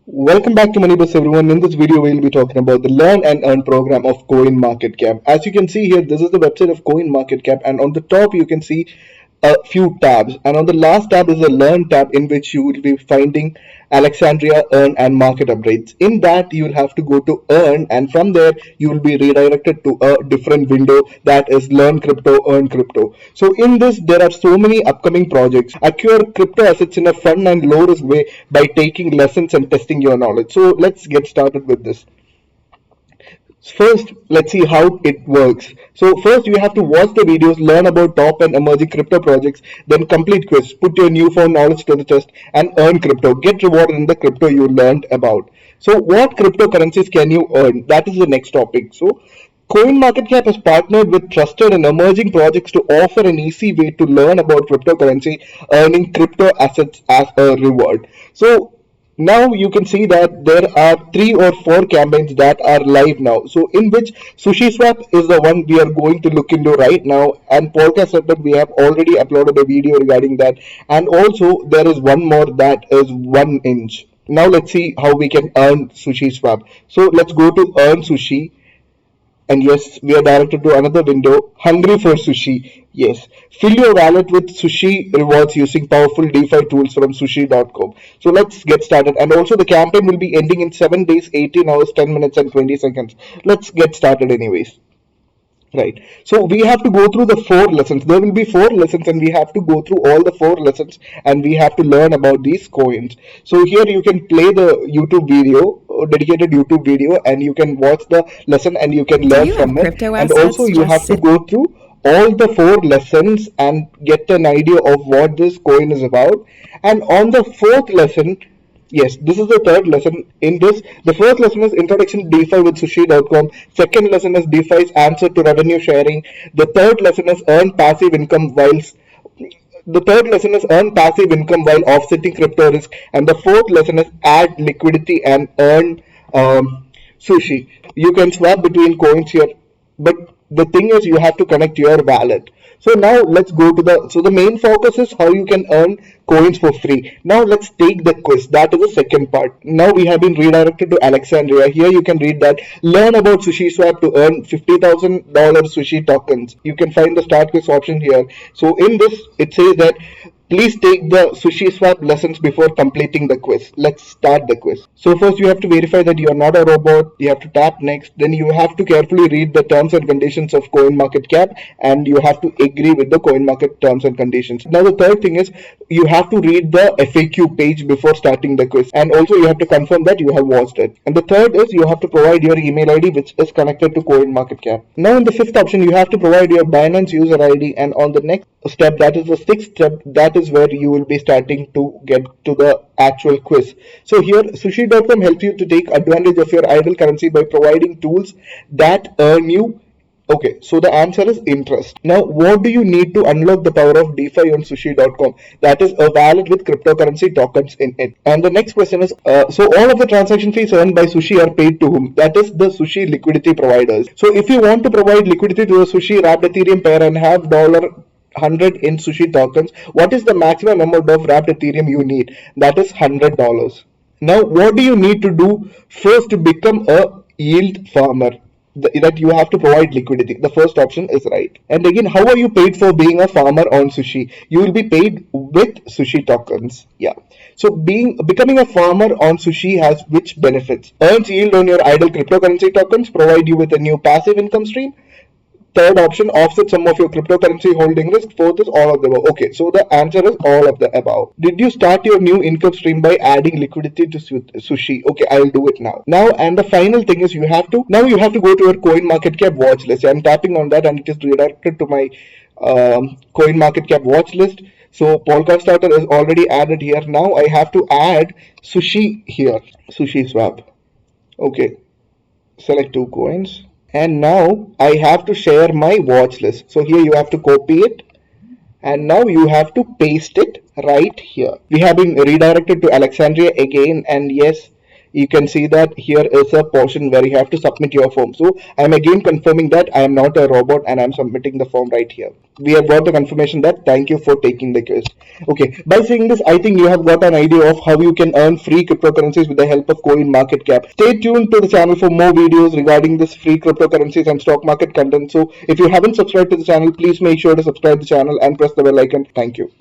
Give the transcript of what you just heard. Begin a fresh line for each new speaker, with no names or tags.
Welcome back to Moneybus everyone. In this video, we'll be talking about the Learn and Earn program of CoinMarketCap. As you can see here, this is the website of CoinMarketCap, and on the top you can see a few tabs. And on the last tab is a Learn tab, in which you will be finding Alexandria, Earn, and Market updates. In that, you will have to go to Earn, and from there you will be redirected to a different window, that is Learn Crypto, Earn Crypto. So in this, there are so many upcoming projects. Acquire crypto assets in a fun and low risk way by taking lessons and testing your knowledge. So let's get started with this. First, let's see how it works. So first you have to watch the videos, learn about top and emerging crypto projects, then complete quiz, put your newfound knowledge to the test, and earn crypto. Get rewarded in the crypto you learned about. So what cryptocurrencies can you earn? That is the next topic. So CoinMarketCap has partnered with trusted and emerging projects to offer an easy way to learn about cryptocurrency, earning crypto assets as a reward. So now you can see that there are 3 or 4 campaigns that are live now. So in which SushiSwap is the one we are going to look into right now, and Polka Setup we have already uploaded a video regarding that, and also there is one more that is 1inch. Now let's see how we can earn SushiSwap. So let's go to Earn Sushi, and yes, we are directed to another window, Hungry for Sushi. Yes, fill your wallet with sushi rewards using powerful DeFi tools from sushi.com. So let's get started. And also the campaign will be ending in 7 days, 18 hours, 10 minutes and 20 seconds. Let's get started anyways. Right. So we have to go through the 4 lessons. There will be 4 lessons, and we have to go through all the 4 lessons, and we have to learn about these coins. So here you can play the YouTube video, dedicated YouTube video, and you can watch the lesson and you can learn from it. And also you have to go through all the 4 lessons and get an idea of what this coin is about. And on the 4th lesson, yes, this is the 3rd lesson. In this, the first lesson is Introduction to DeFi with Sushi.com. Second lesson is DeFi's answer to revenue sharing. The third lesson is Earn passive income while offsetting crypto risk. And the 4th lesson is Add liquidity and earn sushi. You can swap between coins here, but the thing is you have to connect your wallet. So now let's go to the main focus is how you can earn coins for free. Now let's take the quiz. That is the second part. Now we have been redirected to Alexandria. Here you can read that learn about SushiSwap to earn $50,000 sushi tokens. You can find the start quiz option here. So in this it says that please take the SushiSwap lessons before completing the quiz. Let's start the quiz. So first you have to verify that you are not a robot. You have to tap next. Then you have to carefully read the terms and conditions of CoinMarketCap, and you have to agree with the CoinMarket terms and conditions. Now the third thing is you have to read the FAQ page before starting the quiz, and also you have to confirm that you have watched it. And the third is you have to provide your email ID which is connected to CoinMarketCap. Now in the 5th option you have to provide your Binance user ID, and on the next step, that is the 6th step, that is where you will be starting to get to the actual quiz. So here sushi.com helps you to take advantage of your idle currency by providing tools that earn you. Okay, so the answer is interest. Now, what do you need to unlock the power of DeFi on sushi.com? That is a wallet with cryptocurrency tokens in it. And the next question is, so all of the transaction fees earned by Sushi are paid to whom? That is the Sushi liquidity providers. So if you want to provide liquidity to a Sushi wrapped Ethereum pair and have $100 in Sushi tokens, what is the maximum amount of wrapped Ethereum you need? That is $100. Now, what do you need to do first to become a yield farmer? That you have to provide liquidity. The first option is right. And again, how are you paid for being a farmer on Sushi? You will be paid with Sushi tokens. Yeah. So becoming a farmer on Sushi has which benefits? Earns yield on your idle cryptocurrency tokens, provide you with a new passive income stream. Third option, offset some of your cryptocurrency holding risk. Fourth is all of the above. Okay, so the answer is all of the above. Did you start your new income stream by adding liquidity to Sushi? Okay, I'll do it now. Now, and the final thing is you have to go to your CoinMarketCap watch list. I'm tapping on that and it is redirected to my CoinMarketCap watch list. So Polka Starter is already added here. Now I have to add Sushi here. SushiSwap. Okay, select 2 coins. And now I have to share my watch list. So here you have to copy it, and now you have to paste it right here. We have been redirected to Alexandria again, and yes, you can see that here is a portion where you have to submit your form. So I'm again confirming that I am not a robot and I'm submitting the form right here. We have got the confirmation that thank you for taking the quiz. Okay, by saying this, I think you have got an idea of how you can earn free cryptocurrencies with the help of CoinMarketCap. Stay tuned to the channel for more videos regarding this free cryptocurrencies and stock market content. So if you haven't subscribed to the channel, please make sure to subscribe to the channel and press the bell icon. Thank you.